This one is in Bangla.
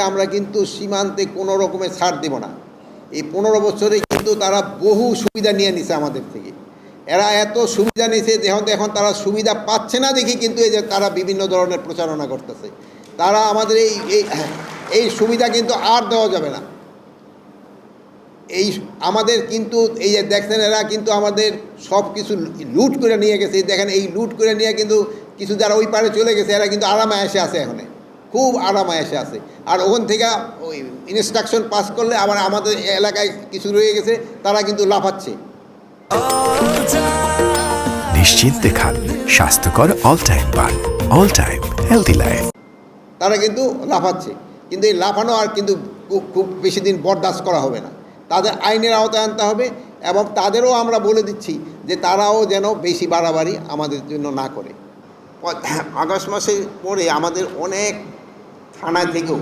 আমরা কিন্তু সীমান্তে কোনো রকমের ছাড় দেব না। এই 15 বছরে কিন্তু তারা বহু সুবিধা নিয়ে নিছে আমাদের থেকে। এরা এত সুবিধা নিছে যেহেতু এখন তারা সুবিধা পাচ্ছে না দেখি কিন্তু এই যে তারা বিভিন্ন ধরনের প্রচারণা করতেছে। তারা আমাদের এই সুবিধা কিন্তু আর দেওয়া যাবে না। এই আমাদের কিন্তু এই যে দেখছেন এরা কিন্তু আমাদের সব কিছু লুট করে নিয়ে গেছে। দেখেন এই লুট করে নিয়ে কিন্তু কিছু যারা ওই পারে চলে গেছে এরা কিন্তু আরামে এসে আছে, এখানে খুব আরামে এসে আছে। আর ওখান থেকে ওই ইনস্ট্রাকশন পাস করলে আবার আমাদের এলাকায় কিছু রয়ে গেছে, তারা কিন্তু লাফাচ্ছে। নিশ্চিন্তে খান স্বাস্থ্যকর অল টাইম পান, অল টাইম হেলদি লাইফ। তারা কিন্তু লাফাচ্ছে, কিন্তু এই লাফানো আর কিন্তু খুব বেশি দিন বরদাস্ত করা হবে না। তাদের আইনের আওতায় আনতে হবে এবং তাদেরও আমরা বলে দিচ্ছি যে তারাও যেন বেশি বাড়াবাড়ি আমাদের জন্য না করে। আগস্ট মাসের পরে আমাদের অনেক থানা থেকেও